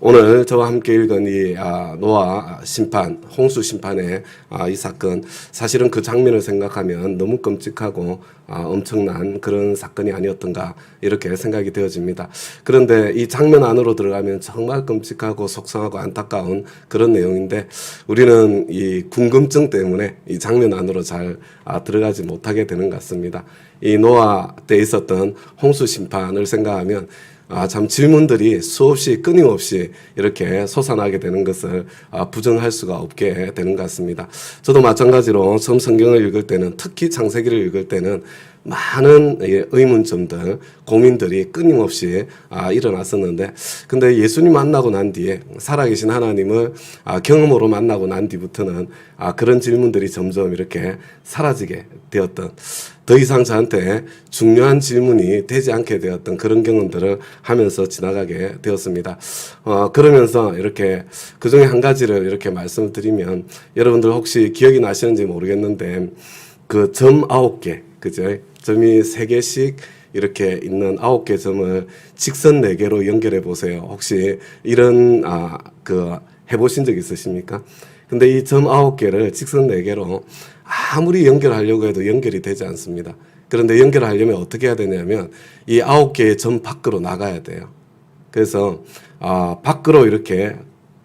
오늘 저와 함께 읽은 이 노아 심판, 홍수 심판의 이 사건, 사실은 그 장면을 생각하면 너무 끔찍하고 엄청난 그런 사건이 아니었던가 이렇게 생각이 되어집니다. 그런데 이 장면 안으로 들어가면 정말 끔찍하고 속상하고 안타까운 그런 내용인데 우리는 이 궁금증 때문에 이 장면 안으로 잘 들어가지 못하게 되는 것 같습니다. 이 노아 때 있었던 홍수 심판을 생각하면 참 질문들이 수없이 끊임없이 이렇게 솟아나게 되는 것을 부정할 수가 없게 되는 것 같습니다. 저도 마찬가지로 처음 성경을 읽을 때는, 특히 창세기를 읽을 때는 많은 의문점들, 고민들이 끊임없이 일어났었는데, 근데 예수님 만나고 난 뒤에, 살아계신 하나님을 경험으로 만나고 난 뒤부터는 그런 질문들이 점점 이렇게 사라지게 되었던, 더 이상 저한테 중요한 질문이 되지 않게 되었던 그런 경험들을 하면서 지나가게 되었습니다. 그러면서 이렇게 그 중에 한 가지를 이렇게 말씀을 드리면, 여러분들 혹시 기억이 나시는지 모르겠는데 그 점 9개, 그죠? 점이 3개씩 이렇게 있는 9개 점을 직선 4개로 연결해 보세요. 혹시 이런 해보신 적 있으십니까? 근데 이 점 9개를 직선 4개로 아무리 연결하려고 해도 연결이 되지 않습니다. 그런데 연결하려면 어떻게 해야 되냐면 이 9개의 점 밖으로 나가야 돼요. 그래서 밖으로 이렇게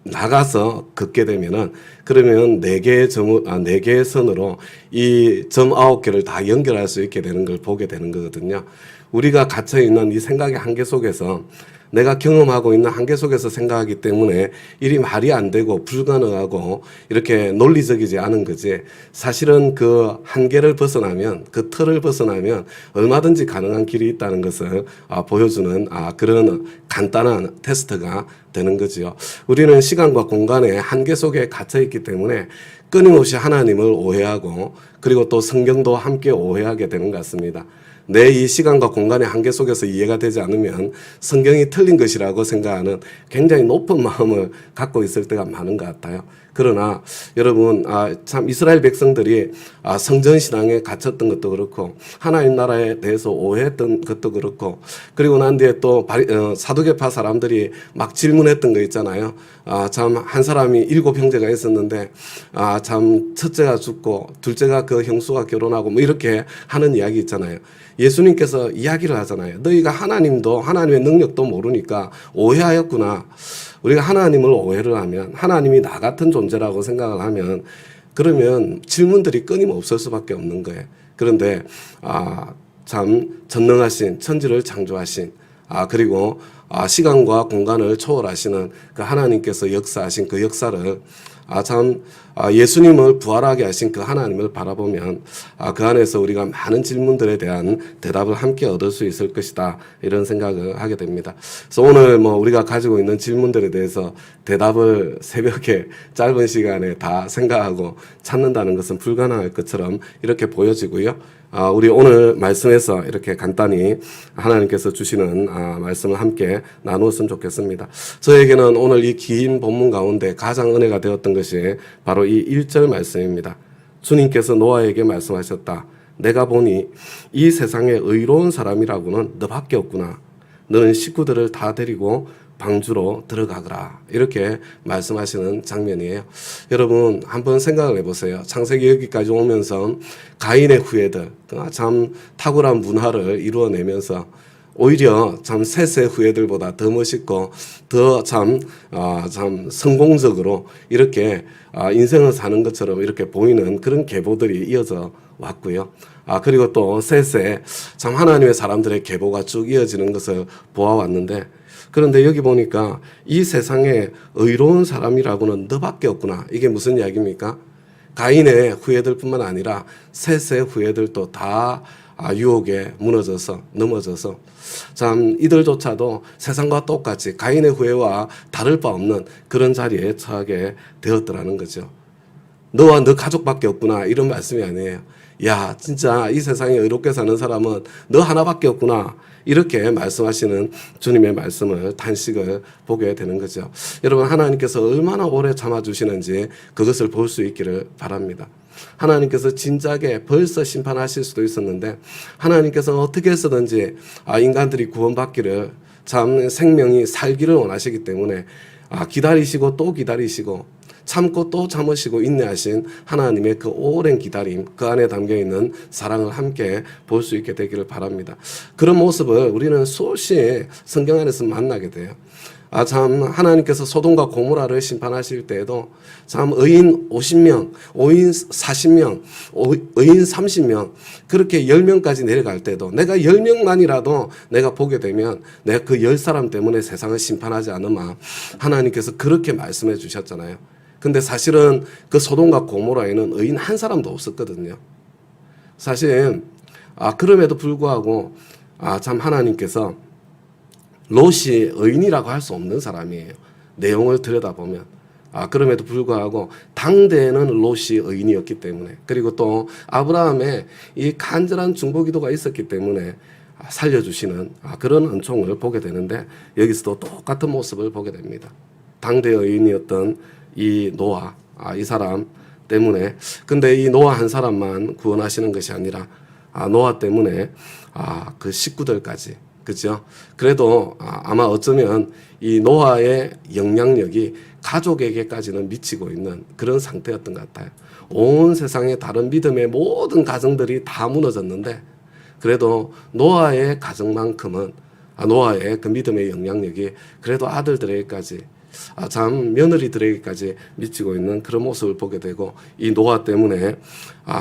나가서 긋게 되면은, 그러면 4개의 선으로 이 점 9개를 다 연결할 수 있게 되는 걸 보게 되는 거거든요. 우리가 갇혀 있는 이 생각의 한계 속에서, 내가 경험하고 있는 한계 속에서 생각하기 때문에 일이 말이 안 되고 불가능하고 이렇게 논리적이지 않은 거지, 사실은 그 한계를 벗어나면, 그 틀을 벗어나면 얼마든지 가능한 길이 있다는 것을 보여주는 그런 간단한 테스트가 되는 거지요. 우리는 시간과 공간의 한계 속에 갇혀 있기 때문에 끊임없이 하나님을 오해하고, 그리고 또 성경도 함께 오해하게 되는 것 같습니다. 내 이 시간과 공간의 한계 속에서 이해가 되지 않으면 성경이 틀린 것이라고 생각하는 굉장히 높은 마음을 갖고 있을 때가 많은 것 같아요. 그러나 여러분, 참 이스라엘 백성들이 성전신앙에 갇혔던 것도 그렇고, 하나님 나라에 대해서 오해했던 것도 그렇고, 그리고 난 뒤에 또 사두개파 사람들이 막 질문했던 거 있잖아요. 참 한 사람이 7 형제가 있었는데 참 첫째가 죽고 둘째가 그 형수와 결혼하고 뭐 이렇게 하는 이야기 있잖아요. 예수님께서 이야기를 하잖아요. 너희가 하나님도, 하나님의 능력도 모르니까 오해하였구나. 우리가 하나님을 오해를 하면, 하나님이 나 같은 존재라고 생각을 하면, 그러면 질문들이 끊임없을 수밖에 없는 거예요. 그런데 참 전능하신, 천지를 창조하신, 그리고 시간과 공간을 초월하시는 그 하나님께서 역사하신 그 역사를, 예수님을 부활하게 하신 그 하나님을 바라보면 그 안에서 우리가 많은 질문들에 대한 대답을 함께 얻을 수 있을 것이다, 이런 생각을 하게 됩니다. 그래서 오늘 우리가 가지고 있는 질문들에 대해서 대답을 새벽에 짧은 시간에 다 생각하고 찾는다는 것은 불가능할 것처럼 이렇게 보여지고요. 우리 오늘 말씀에서 이렇게 간단히 하나님께서 주시는 말씀을 함께 나누었으면 좋겠습니다. 저에게는 오늘 이 긴 본문 가운데 가장 은혜가 되었던 것이 바로 이 1절 말씀입니다. 주님께서 노아에게 말씀하셨다. 내가 보니 이 세상에 의로운 사람이라고는 너밖에 없구나. 너는 식구들을 다 데리고 방주로 들어가거라. 이렇게 말씀하시는 장면이에요. 여러분 한번 생각을 해보세요. 창세기 여기까지 오면서 가인의 후예들, 참 탁월한 문화를 이루어내면서 오히려 참 셋의 후예들보다 더 멋있고 더 참 성공적으로 이렇게 인생을 사는 것처럼 이렇게 보이는 그런 계보들이 이어져 왔고요. 그리고 또 셋의 참 하나님의 사람들의 계보가 쭉 이어지는 것을 보아왔는데, 그런데 여기 보니까 이 세상에 의로운 사람이라고는 너밖에 없구나. 이게 무슨 이야기입니까? 가인의 후예들뿐만 아니라 셋의 후예들도 다 유혹에 넘어져서 참 이들조차도 세상과 똑같이 가인의 후예와 다를 바 없는 그런 자리에 처하게 되었더라는 거죠. 너와 너 가족밖에 없구나, 이런 말씀이 아니에요. 야, 진짜 이 세상에 의롭게 사는 사람은 너 하나밖에 없구나, 이렇게 말씀하시는 주님의 말씀을, 탄식을 보게 되는 거죠. 여러분, 하나님께서 얼마나 오래 참아주시는지 그것을 볼 수 있기를 바랍니다. 하나님께서 진작에 벌써 심판하실 수도 있었는데 하나님께서는 어떻게 해서든지 인간들이 구원받기를 참 생명이 살기를 원하시기 때문에 기다리시고 또 기다리시고 참고 또 참으시고 인내하신 하나님의 그 오랜 기다림, 그 안에 담겨있는 사랑을 함께 볼 수 있게 되기를 바랍니다. 그런 모습을 우리는 수없이 성경 안에서 만나게 돼요. 참 하나님께서 소돔과 고모라를 심판하실 때에도 참 의인 50명, 의인 40명, 의인 30명 그렇게 10명까지 내려갈 때도 내가 10명만이라도 내가 보게 되면 내가 그 10사람 때문에 세상을 심판하지 않으마 하나님께서 그렇게 말씀해 주셨잖아요. 근데 사실은 그 소돔과 고모라에는 의인 한 사람도 없었거든요. 사실 그럼에도 불구하고 참 하나님께서 롯이 의인이라고 할 수 없는 사람이에요. 내용을 들여다보면 그럼에도 불구하고 당대에는 롯이 의인이었기 때문에, 그리고 또 아브라함의 이 간절한 중보기도가 있었기 때문에 살려주시는 그런 은총을 보게 되는데, 여기서도 똑같은 모습을 보게 됩니다. 당대 의인이었던 이 노아, 이 사람 때문에, 근데 이 노아 한 사람만 구원하시는 것이 아니라 노아 때문에 그 식구들까지, 그죠? 그래도 아마 어쩌면 이 노아의 영향력이 가족에게까지는 미치고 있는 그런 상태였던 것 같아요. 온 세상의 다른 믿음의 모든 가정들이 다 무너졌는데, 그래도 노아의 가정만큼은 노아의 그 믿음의 영향력이 그래도 아들들에게까지 참 며느리들에게까지 미치고 있는 그런 모습을 보게 되고, 이 노아 때문에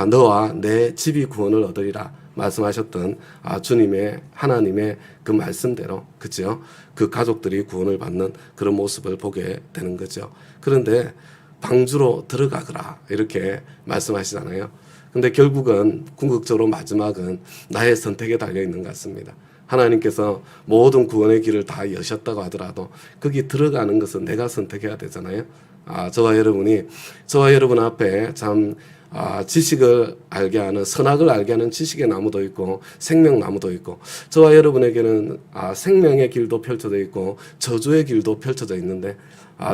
너와 내 집이 구원을 얻으리라 말씀하셨던 주님의 하나님의 그 말씀대로, 그죠? 그 가족들이 구원을 받는 그런 모습을 보게 되는 거죠. 그런데 방주로 들어가거라 이렇게 말씀하시잖아요. 근데 결국은 궁극적으로 마지막은 나의 선택에 달려 있는 것 같습니다. 하나님께서 모든 구원의 길을 다 여셨다고 하더라도 거기 들어가는 것은 내가 선택해야 되잖아요. 저와 여러분 앞에 참 지식을 알게 하는, 선악을 알게 하는 지식의 나무도 있고 생명나무도 있고, 저와 여러분에게는 생명의 길도 펼쳐져 있고 저주의 길도 펼쳐져 있는데,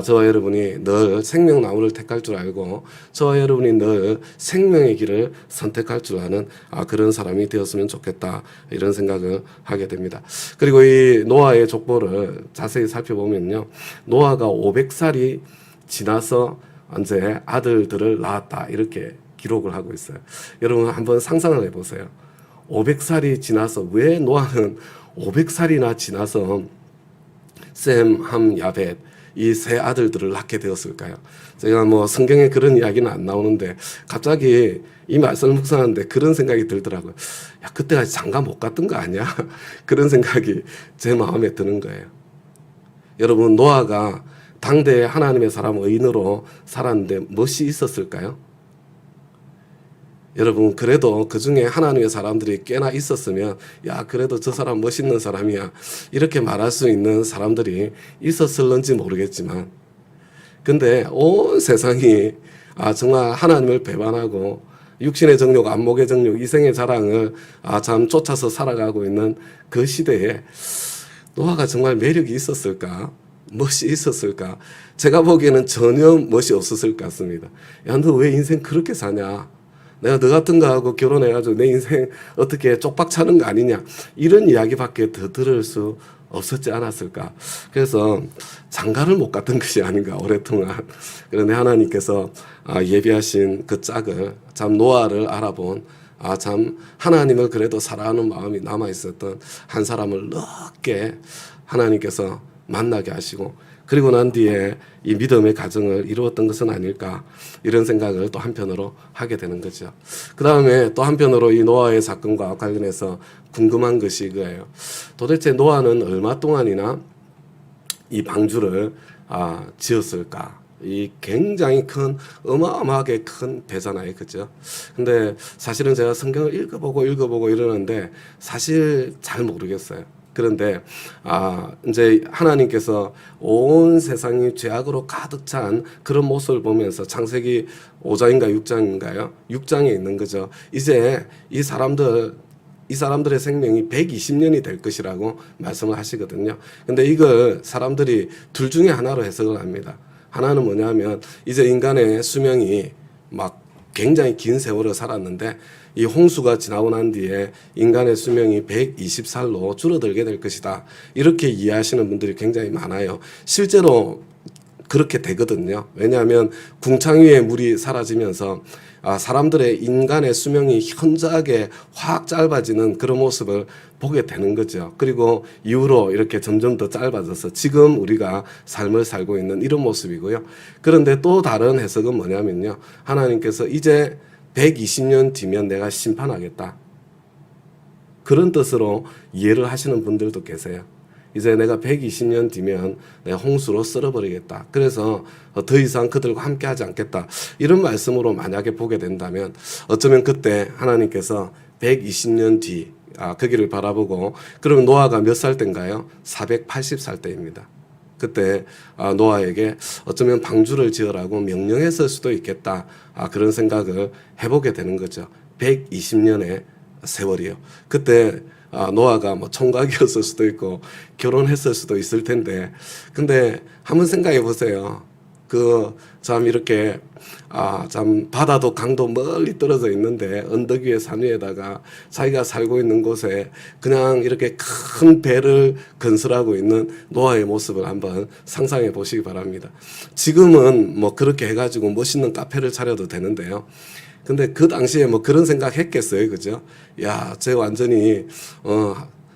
저와 여러분이 늘 생명나무를 택할 줄 알고 저와 여러분이 늘 생명의 길을 선택할 줄 아는 그런 사람이 되었으면 좋겠다, 이런 생각을 하게 됩니다. 그리고 이 노아의 족보를 자세히 살펴보면요, 노아가 500살이 지나서 이제 아들들을 낳았다 이렇게 기록을 하고 있어요. 여러분 한번 상상을 해보세요. 500살이 지나서, 왜 노아는 500살이나 지나서 셈, 함, 야벳 이 세 아들들을 낳게 되었을까요? 제가 성경에 그런 이야기는 안 나오는데 갑자기 이 말씀을 묵상하는데 그런 생각이 들더라고요. 그때가 장가 못 갔던 거 아니야? 그런 생각이 제 마음에 드는 거예요. 여러분, 노아가 당대에 하나님의 사람 의인으로 살았는데 멋이 있었을까요? 여러분, 그래도 그 중에 하나님의 사람들이 꽤나 있었으면 그래도 저 사람 멋있는 사람이야 이렇게 말할 수 있는 사람들이 있었을런지 모르겠지만, 근데 온 세상이 정말 하나님을 배반하고 육신의 정욕, 안목의 정욕, 이생의 자랑을 참 쫓아서 살아가고 있는 그 시대에 노아가 정말 매력이 있었을까? 멋이 있었을까? 제가 보기에는 전혀 멋이 없었을 것 같습니다. 너 왜 인생 그렇게 사냐? 내가 너 같은 거하고 결혼해가지고 내 인생 어떻게 쪽박 차는 거 아니냐, 이런 이야기밖에 더 들을 수 없었지 않았을까. 그래서 장가를 못 갔던 것이 아닌가 오랫동안. 그런데 하나님께서 예비하신 그 짝을, 참 노아를 알아본 참 하나님을 그래도 사랑하는 마음이 남아있었던 한 사람을 넓게 하나님께서 만나게 하시고, 그리고 난 뒤에 이 믿음의 가정을 이루었던 것은 아닐까, 이런 생각을 또 한편으로 하게 되는 거죠. 그 다음에 또 한편으로 이 노아의 사건과 관련해서 궁금한 것이 그거예요. 도대체 노아는 얼마 동안이나 이 방주를 지었을까? 이 굉장히 큰, 어마어마하게 큰 배잖아요, 그죠? 근데 사실은 제가 성경을 읽어보고 이러는데 사실 잘 모르겠어요. 그런데 이제 하나님께서 온 세상이 죄악으로 가득 찬 그런 모습을 보면서 창세기 5장인가 6장인가요? 6장에 있는 거죠. 이제 이 사람들의 생명이 120년이 될 것이라고 말씀을 하시거든요. 근데 이걸 사람들이 둘 중에 하나로 해석을 합니다. 하나는 뭐냐면 이제 인간의 수명이 막 굉장히 긴 세월을 살았는데 이 홍수가 지나고 난 뒤에 인간의 수명이 120살로 줄어들게 될 것이다. 이렇게 이해하시는 분들이 굉장히 많아요. 실제로 그렇게 되거든요. 왜냐하면 궁창 위에 물이 사라지면서 사람들의 인간의 수명이 현저하게 확 짧아지는 그런 모습을 보게 되는 거죠. 그리고 이후로 이렇게 점점 더 짧아져서 지금 우리가 삶을 살고 있는 이런 모습이고요. 그런데 또 다른 해석은 뭐냐면요. 하나님께서 이제 120년 뒤면 내가 심판하겠다. 그런 뜻으로 이해를 하시는 분들도 계세요. 이제 내가 120년 뒤면 내가 홍수로 썰어버리겠다. 그래서 더 이상 그들과 함께 하지 않겠다. 이런 말씀으로 만약에 보게 된다면 어쩌면 그때 하나님께서 120년 뒤 거기를 바라보고 그러면 노아가 몇 살 때인가요? 480살 때입니다. 그때 노아에게 어쩌면 방주를 지으라고 명령했을 수도 있겠다. 그런 생각을 해보게 되는 거죠. 120년의 세월이요. 그때 노아가 뭐 총각이었을 수도 있고 결혼했을 수도 있을 텐데, 근데 한번 생각해 보세요. 참 이렇게 참 바다도 강도 멀리 떨어져 있는데 언덕 위에 산 위에다가 자기가 살고 있는 곳에 그냥 이렇게 큰 배를 건설하고 있는 노아의 모습을 한번 상상해 보시기 바랍니다. 지금은 뭐 그렇게 해가지고 멋있는 카페를 차려도 되는데요. 근데 그 당시에 뭐 그런 생각 했겠어요. 그죠? 야, 쟤 완전히,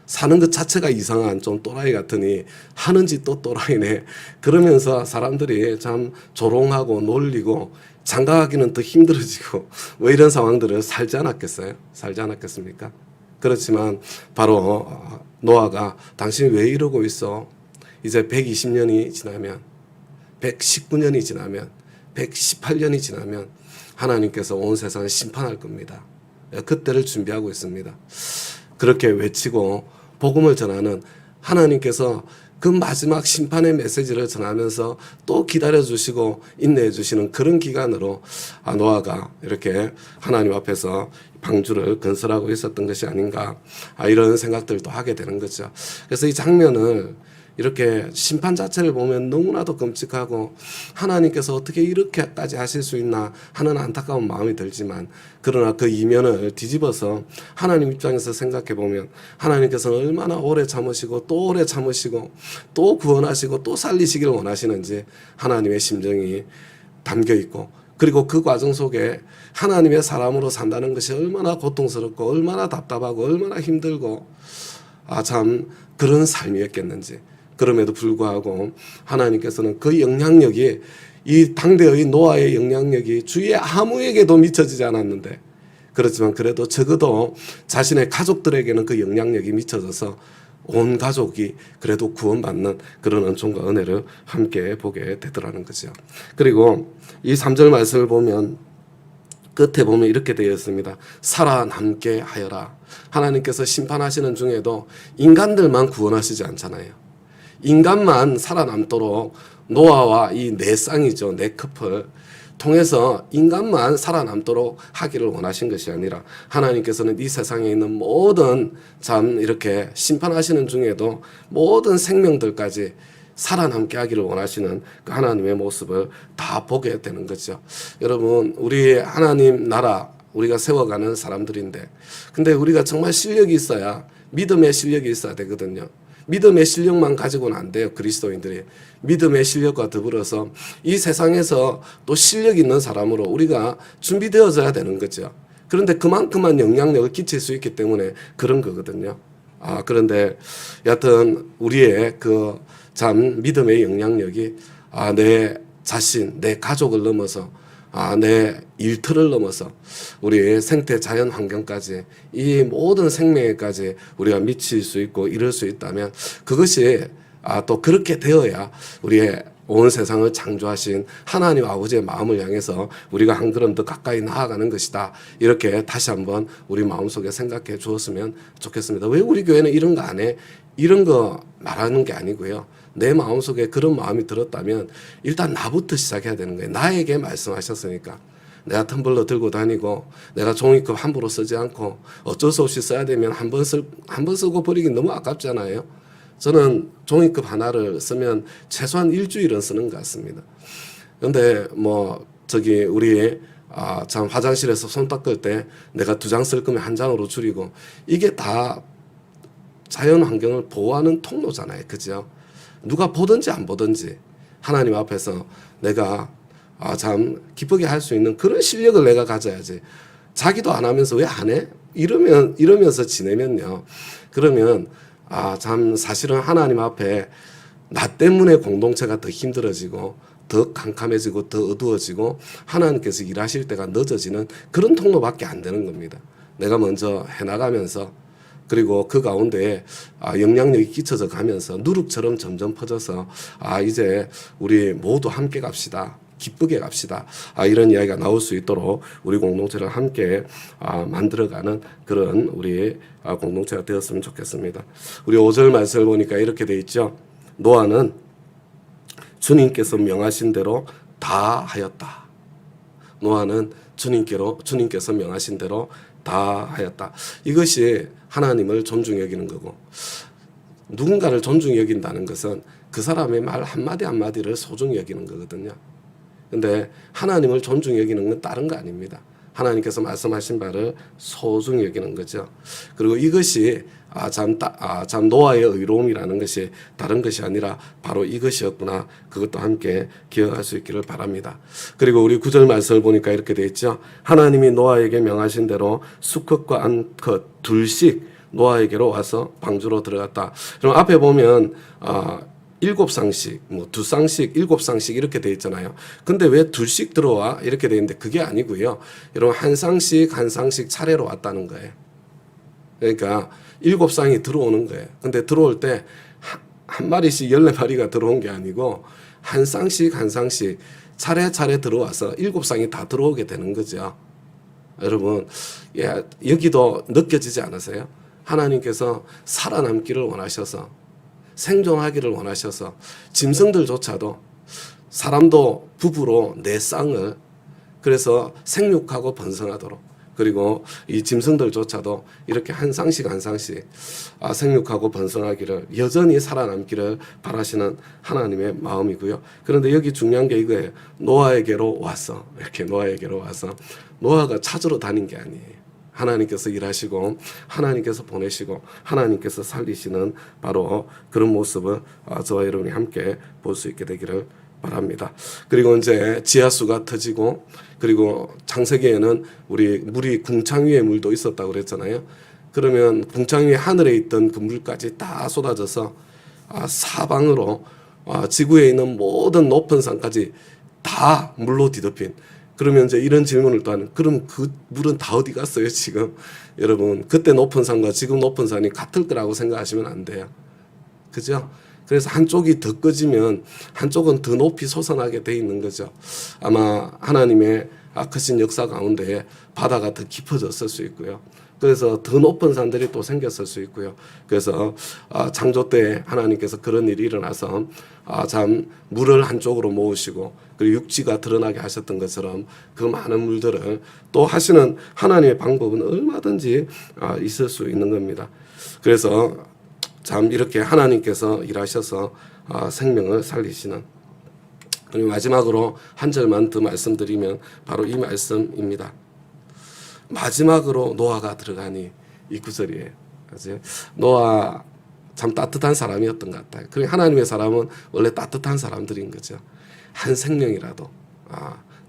사는 것 자체가 이상한 좀 또라이 같으니 하는 짓도 또라이네. 그러면서 사람들이 참 조롱하고 놀리고 장가가기는 더 힘들어지고 뭐 이런 상황들을 살지 않았겠어요? 살지 않았겠습니까? 그렇지만 바로 노아가 당신이 왜 이러고 있어? 이제 120년이 지나면, 119년이 지나면, 118년이 지나면 하나님께서 온 세상을 심판할 겁니다. 그때를 준비하고 있습니다. 그렇게 외치고 복음을 전하는 하나님께서 그 마지막 심판의 메시지를 전하면서 또 기다려주시고 인내해주시는 그런 기간으로 노아가 이렇게 하나님 앞에서 방주를 건설하고 있었던 것이 아닌가, 이런 생각들도 하게 되는 거죠. 그래서 이 장면을 이렇게 심판 자체를 보면 너무나도 끔찍하고 하나님께서 어떻게 이렇게까지 하실 수 있나 하는 안타까운 마음이 들지만, 그러나 그 이면을 뒤집어서 하나님 입장에서 생각해 보면 하나님께서는 얼마나 오래 참으시고 또 오래 참으시고 또 구원하시고 또 살리시기를 원하시는지 하나님의 심정이 담겨 있고, 그리고 그 과정 속에 하나님의 사람으로 산다는 것이 얼마나 고통스럽고 얼마나 답답하고 얼마나 힘들고 참 그런 삶이었겠는지. 그럼에도 불구하고 하나님께서는 그 영향력이, 이 당대의 노아의 영향력이 주위에 아무에게도 미쳐지지 않았는데, 그렇지만 그래도 적어도 자신의 가족들에게는 그 영향력이 미쳐져서 온 가족이 그래도 구원받는 그런 은총과 은혜를 함께 보게 되더라는 거죠. 그리고 이 3절 말씀을 보면 끝에 보면 이렇게 되어 있습니다. 살아남게 하여라. 하나님께서 심판하시는 중에도 인간들만 구원하시지 않잖아요. 인간만 살아남도록 노아와 이 네 쌍이죠. 네 커플 통해서 인간만 살아남도록 하기를 원하신 것이 아니라 하나님께서는 이 세상에 있는 모든 참 이렇게 심판하시는 중에도 모든 생명들까지 살아남게 하기를 원하시는 그 하나님의 모습을 다 보게 되는 거죠. 여러분, 우리 하나님 나라 우리가 세워가는 사람들인데, 근데 우리가 정말 실력이 있어야, 믿음의 실력이 있어야 되거든요. 믿음의 실력만 가지고는 안 돼요. 그리스도인들이 믿음의 실력과 더불어서 이 세상에서 또 실력 있는 사람으로 우리가 준비되어져야 되는 거죠. 그런데 그만큼만 영향력을 끼칠 수 있기 때문에 그런 거거든요. 그런데 여하튼 우리의 그 참 믿음의 영향력이 내 자신, 내 가족을 넘어서 내 일터를 넘어서 우리 생태 자연 환경까지, 이 모든 생명에까지 우리가 미칠 수 있고 이룰 수 있다면, 그것이 또 그렇게 되어야 우리의 온 세상을 창조하신 하나님 아버지의 마음을 향해서 우리가 한 걸음 더 가까이 나아가는 것이다. 이렇게 다시 한번 우리 마음속에 생각해 주었으면 좋겠습니다. 왜 우리 교회는 이런 거 안 해? 이런 거 말하는 게 아니고요. 내 마음속에 그런 마음이 들었다면 일단 나부터 시작해야 되는 거예요. 나에게 말씀하셨으니까. 내가 텀블러 들고 다니고 내가 종이컵 함부로 쓰지 않고 어쩔 수 없이 써야 되면 한 번 쓰고 버리긴 너무 아깝잖아요. 저는 종이컵 하나를 쓰면 최소한 일주일은 쓰는 것 같습니다. 그런데 우리 참 화장실에서 손 닦을 때 내가 2장 쓸 거면 1장으로 줄이고, 이게 다 자연 환경을 보호하는 통로잖아요. 그죠? 누가 보든지 안 보든지 하나님 앞에서 내가 참 기쁘게 할 수 있는 그런 실력을 내가 가져야지. 자기도 안 하면서 왜 안 해? 이러면서 지내면요. 그러면 참 사실은 하나님 앞에 나 때문에 공동체가 더 힘들어지고 더 캄캄해지고 더 어두워지고 하나님께서 일하실 때가 늦어지는 그런 통로밖에 안 되는 겁니다. 내가 먼저 해나가면서, 그리고 그 가운데 영향력이 끼쳐져 가면서 누룩처럼 점점 퍼져서 이제 우리 모두 함께 갑시다. 기쁘게 갑시다. 이런 이야기가 나올 수 있도록 우리 공동체를 함께 만들어가는 그런 우리 공동체가 되었으면 좋겠습니다. 우리 5절 말씀을 보니까 이렇게 돼 있죠. 노아는 주님께서 명하신 대로 다 하였다. 노아는 주님께서 명하신 대로 다 하였다. 이것이 하나님을 존중히 여기는 거고, 누군가를 존중히 여긴다는 것은 그 사람의 말 한마디 한마디를 소중히 여기는 거거든요. 근데 하나님을 존중히 여기는 건 다른 거 아닙니다. 하나님께서 말씀하신 바를 소중히 여기는 거죠. 그리고 이것이 참 노아의 의로움이라는 것이 다른 것이 아니라 바로 이것이었구나. 그것도 함께 기억할 수 있기를 바랍니다. 그리고 우리 9절 말씀을 보니까 이렇게 되어 있죠. 하나님이 노아에게 명하신 대로 수컷과 암컷 둘씩 노아에게로 와서 방주로 들어갔다. 그럼 앞에 보면 7쌍씩, 2쌍씩, 7쌍씩 이렇게 돼 있잖아요. 근데 왜 둘씩 들어와? 이렇게 돼 있는데 그게 아니고요. 여러분, 한 쌍씩 차례로 왔다는 거예요. 그러니까 7쌍이 들어오는 거예요. 근데 들어올 때 한 마리씩 14마리가 들어온 게 아니고 한 쌍씩 차례차례 들어와서 7쌍이 다 들어오게 되는 거죠. 여러분, 여기도 느껴지지 않으세요? 하나님께서 살아남기를 원하셔서, 생존하기를 원하셔서 짐승들조차도, 사람도 부부로 4쌍을, 그래서 생육하고 번성하도록, 그리고 이 짐승들조차도 이렇게 한 쌍씩 생육하고 번성하기를, 여전히 살아남기를 바라시는 하나님의 마음이고요. 그런데 여기 중요한 게 이거예요. 노아에게로 와서, 이렇게 노아에게로 와서, 노아가 찾으러 다닌 게 아니에요. 하나님께서 일하시고 하나님께서 보내시고 하나님께서 살리시는 바로 그런 모습을 저와 여러분이 함께 볼 수 있게 되기를 바랍니다. 그리고 이제 지하수가 터지고, 그리고 창세기에는 우리 물이 궁창 위에 물도 있었다고 그랬잖아요. 그러면 궁창 위에 하늘에 있던 그 물까지 다 쏟아져서 사방으로 지구에 있는 모든 높은 산까지 다 물로 뒤덮인. 그러면 이제 이런 질문을 또 하는, 그럼 그 물은 다 어디 갔어요 지금? 여러분, 그때 높은 산과 지금 높은 산이 같을 거라고 생각하시면 안 돼요. 그죠? 그래서 한쪽이 더 꺼지면 한쪽은 더 높이 솟아나게 돼 있는 거죠. 아마 하나님의 크신 역사 가운데 바다가 더 깊어졌을 수 있고요. 그래서 더 높은 산들이 또 생겼을 수 있고요. 그래서 창조 때 하나님께서 그런 일이 일어나서 참 물을 한쪽으로 모으시고, 그리고 육지가 드러나게 하셨던 것처럼 그 많은 물들을 또 하시는 하나님의 방법은 얼마든지 있을 수 있는 겁니다. 그래서 참 이렇게 하나님께서 일하셔서 생명을 살리시는. 그리고 마지막으로 한 절만 더 말씀드리면 바로 이 말씀입니다. 마지막으로 노아가 들어가니, 이 구절이에요. 노아 참 따뜻한 사람이었던 것 같아요. 그리고 하나님의 사람은 원래 따뜻한 사람들인 거죠. 한 생명이라도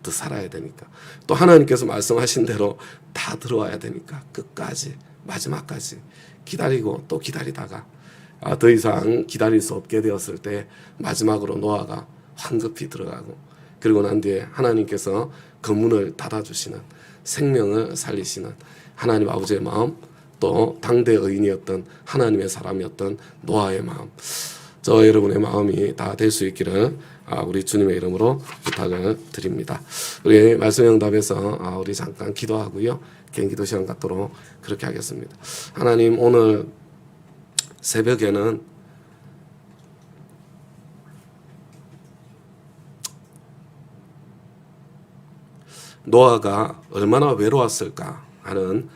더 살아야 되니까, 또 하나님께서 말씀하신 대로 다 들어와야 되니까 끝까지, 마지막까지 기다리고 또 기다리다가 더 이상 기다릴 수 없게 되었을 때 마지막으로 노아가 황급히 들어가고, 그리고 난 뒤에 하나님께서 그 문을 닫아주시는, 생명을 살리시는 하나님 아버지의 마음, 또 당대 의인이었던 하나님의 사람이었던 노아의 마음, 저 여러분의 마음이 다 될 수 있기를 우리 주님의 이름으로 부탁을 드립니다. 우리 말씀 응답에서 우리 잠깐 기도하고요, 개인 기도 시간 갖도록 그렇게 하겠습니다. 하나님, 오늘 새벽에는 노아가 얼마나 외로웠을까 하는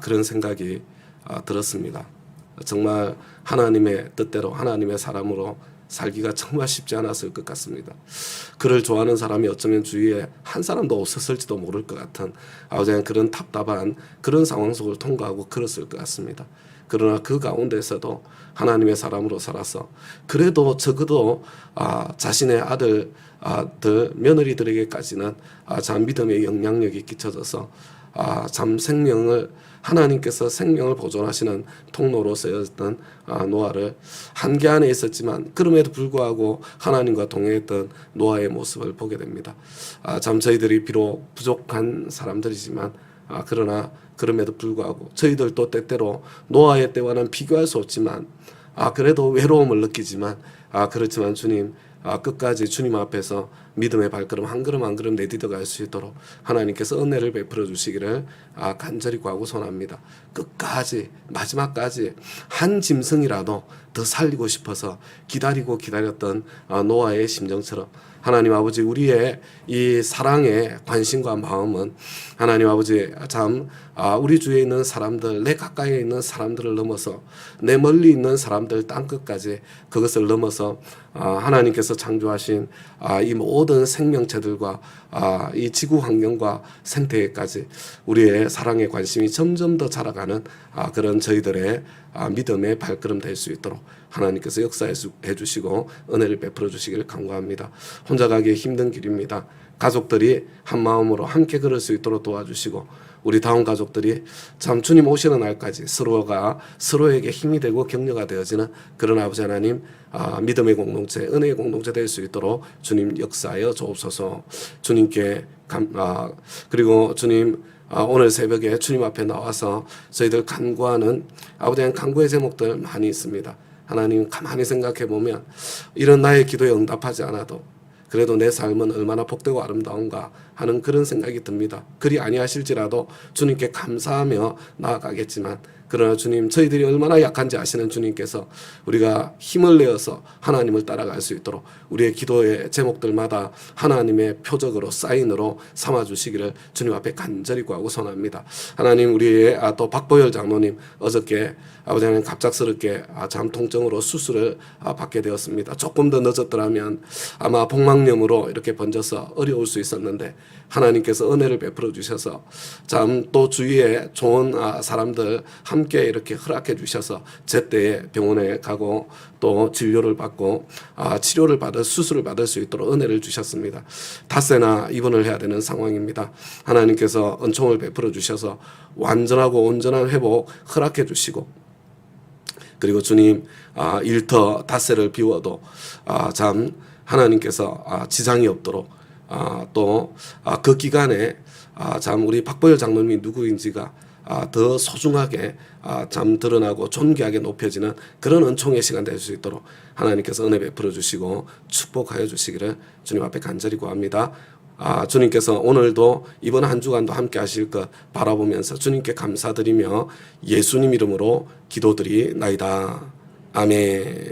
그런 생각이 들었습니다. 정말 하나님의 뜻대로 하나님의 사람으로 살기가 정말 쉽지 않았을 것 같습니다. 그를 좋아하는 사람이 어쩌면 주위에 한 사람도 없었을지도 모를 것 같은 아버지 그런 답답한 그런 상황 속을 통과하고 걸었을 것 같습니다. 그러나 그 가운데서도 하나님의 사람으로 살아서 그래도 적어도 자신의 아들 며느리들에게까지는 참 믿음의 영향력이 끼쳐져서 참 생명을 하나님께서 생명을 보존하시는 통로로 쓰였던 노아를 한계 안에 있었지만 그럼에도 불구하고 하나님과 동행했던 노아의 모습을 보게 됩니다. 참 저희들이 비록 부족한 사람들이지만 그러나 그럼에도 불구하고 저희들도 때때로 노아의 때와는 비교할 수 없지만 그래도 외로움을 느끼지만 그렇지만 주님 끝까지 주님 앞에서 믿음의 발걸음 한 걸음 한 걸음 내디뎌 갈 수 있도록 하나님께서 은혜를 베풀어 주시기를 간절히 구하고 소원합니다. 끝까지 마지막까지 한 짐승이라도 더 살리고 싶어서 기다리고 기다렸던 노아의 심정처럼 하나님 아버지 우리의 이 사랑의 관심과 마음은 하나님 아버지 참 우리 주위에 있는 사람들 내 가까이에 있는 사람들을 넘어서 내 멀리 있는 사람들 땅끝까지 그것을 넘어서 하나님께서 창조하신 이 모든 생명체들과 이 지구 환경과 생태계까지 우리의 사랑의 관심이 점점 더 자라가는 그런 저희들의 믿음의 발걸음 될 수 있도록 하나님께서 역사해 주시고 은혜를 베풀어 주시기를 간구합니다. 혼자 가기 힘든 길입니다. 가족들이 한 마음으로 함께 걸을 수 있도록 도와주시고 우리 다운 가족들이 참 주님 오시는 날까지 서로가 서로에게 힘이 되고 격려가 되어지는 그런 아버지 하나님 믿음의 공동체 은혜의 공동체 될 수 있도록 주님 역사하여 주옵소서. 주님께 그리고 주님 오늘 새벽에 주님 앞에 나와서 저희들 간구하는 아버지 간구의 제목들 많이 있습니다. 하나님 가만히 생각해 보면 이런 나의 기도에 응답하지 않아도 그래도 내 삶은 얼마나 복되고 아름다운가 하는 그런 생각이 듭니다. 그리 아니하실지라도 주님께 감사하며 나아가겠지만 그러나 주님 저희들이 얼마나 약한지 아시는 주님께서 우리가 힘을 내어서 하나님을 따라갈 수 있도록 우리의 기도의 제목들마다 하나님의 표적으로 사인으로 삼아주시기를 주님 앞에 간절히 구하고 소원합니다. 하나님 우리의 또 박보열 장로님 어저께 아버지 하나님 갑작스럽게 잠통증으로 수술을 받게 되었습니다. 조금 더 늦었더라면 아마 복막염으로 이렇게 번져서 어려울 수 있었는데 하나님께서 은혜를 베풀어 주셔서 참 또 주위에 좋은 사람들 함께 이렇게 허락해 주셔서 제때에 병원에 가고 또 진료를 받고 치료를 받을 수술을 받을 수 있도록 은혜를 주셨습니다. 닷새나 입원을 해야 되는 상황입니다. 하나님께서 은총을 베풀어 주셔서 완전하고 온전한 회복 허락해 주시고 그리고 주님 일터 닷새를 비워도 참 하나님께서 지장이 없도록 또 그 기간에 참 우리 박보열 장로님이 누구인지가 더 소중하게 참 드러나고 존귀하게 높여지는 그런 은총의 시간 될 수 있도록 하나님께서 은혜 베풀어 주시고 축복하여 주시기를 주님 앞에 간절히 구합니다. 주님께서 오늘도 이번 한 주간도 함께 하실 것 바라보면서 주님께 감사드리며 예수님 이름으로 기도드리나이다. 아멘.